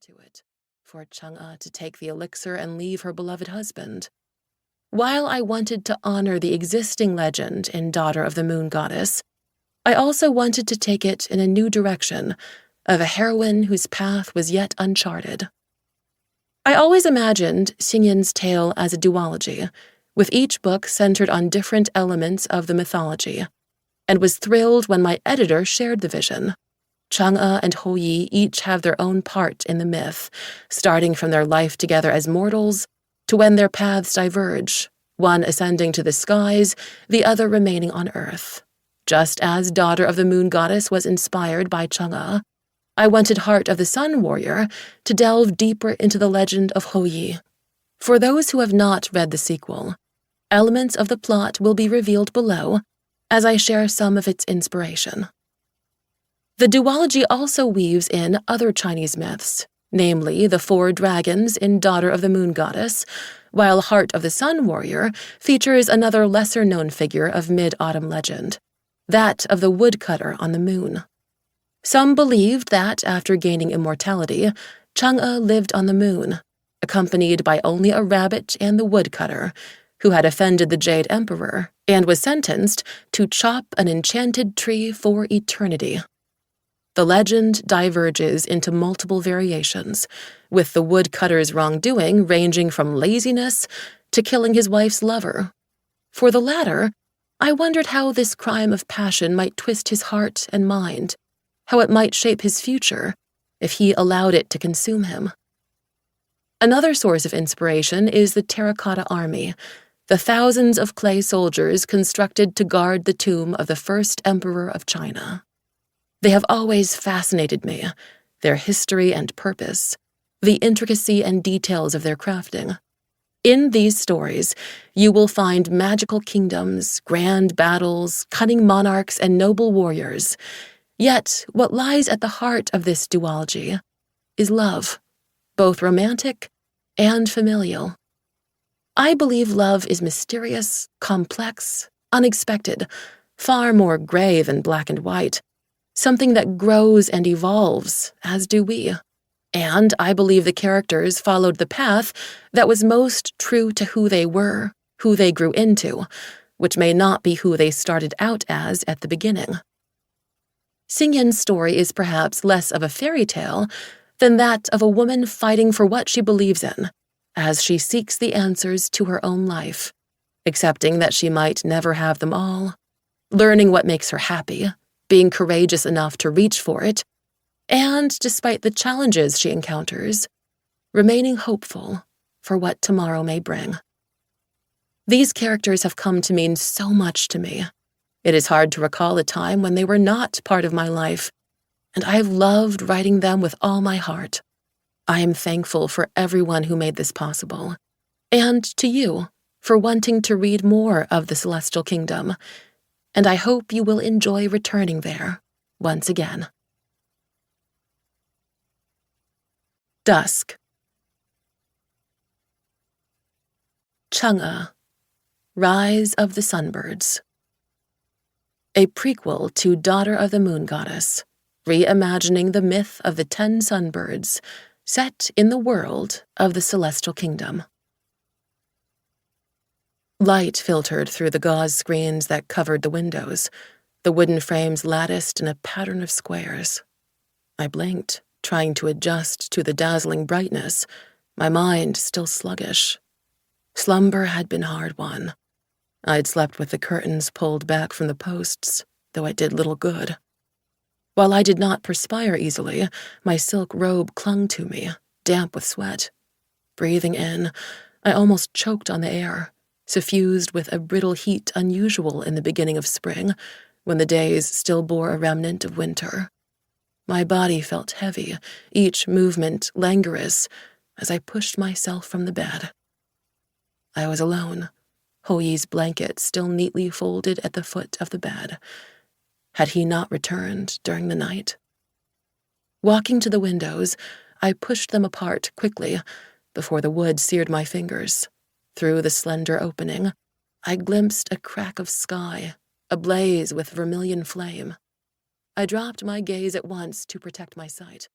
to it for Chang'e to take the elixir and leave her beloved husband. While I wanted to honor the existing legend in Daughter of the Moon Goddess, I also wanted to take it in a new direction of a heroine whose path was yet uncharted. I always imagined Xinyan's tale as a duology, with each book centered on different elements of the mythology, and was thrilled when my editor shared the vision. Chang'e and Hou Yi each have their own part in the myth, starting from their life together as mortals to when their paths diverge, one ascending to the skies, the other remaining on Earth. Just as Daughter of the Moon Goddess was inspired by Chang'e, I wanted Heart of the Sun Warrior to delve deeper into the legend of Hou Yi. For those who have not read the sequel, elements of the plot will be revealed below as I share some of its inspiration. The duology also weaves in other Chinese myths, namely the 4 dragons in Daughter of the Moon Goddess, while Heart of the Sun Warrior features another lesser-known figure of mid-autumn legend, that of the woodcutter on the moon. Some believed that, after gaining immortality, Chang'e lived on the moon, accompanied by only a rabbit and the woodcutter, who had offended the Jade Emperor and was sentenced to chop an enchanted tree for eternity. The legend diverges into multiple variations, with the woodcutter's wrongdoing ranging from laziness to killing his wife's lover. For the latter, I wondered how this crime of passion might twist his heart and mind, how it might shape his future if he allowed it to consume him. Another source of inspiration is the terracotta army, the thousands of clay soldiers constructed to guard the tomb of the first emperor of China. They have always fascinated me, their history and purpose, the intricacy and details of their crafting. In these stories, you will find magical kingdoms, grand battles, cunning monarchs, and noble warriors. Yet, what lies at the heart of this duology is love, both romantic and familial. I believe love is mysterious, complex, unexpected, far more gray than black and white, something that grows and evolves, as do we. And I believe the characters followed the path that was most true to who they were, who they grew into, which may not be who they started out as at the beginning. Xingyan's story is perhaps less of a fairy tale than that of a woman fighting for what she believes in, as she seeks the answers to her own life, accepting that she might never have them all, learning what makes her happy, being courageous enough to reach for it, and, despite the challenges she encounters, remaining hopeful for what tomorrow may bring. These characters have come to mean so much to me. It is hard to recall a time when they were not part of my life, and I have loved writing them with all my heart. I am thankful for everyone who made this possible, and to you for wanting to read more of the Celestial Kingdom, and I hope you will enjoy returning there once again. Dusk. Chang'e, Rise of the Sunbirds. A prequel to Daughter of the Moon Goddess, reimagining the myth of the 10 sunbirds, set in the world of the Celestial Kingdom. Light filtered through the gauze screens that covered the windows, the wooden frames latticed in a pattern of squares. I blinked, trying to adjust to the dazzling brightness, my mind still sluggish. Slumber had been hard-won. I'd slept with the curtains pulled back from the posts, though it did little good. While I did not perspire easily, my silk robe clung to me, damp with sweat. Breathing in, I almost choked on the air, suffused with a brittle heat unusual in the beginning of spring, when the days still bore a remnant of winter. My body felt heavy, each movement languorous, as I pushed myself from the bed. I was alone, Hou Yi's blanket still neatly folded at the foot of the bed. Had he not returned during the night? Walking to the windows, I pushed them apart quickly before the wood seared my fingers. Through the slender opening, I glimpsed a crack of sky, ablaze with vermilion flame. I dropped my gaze at once to protect my sight.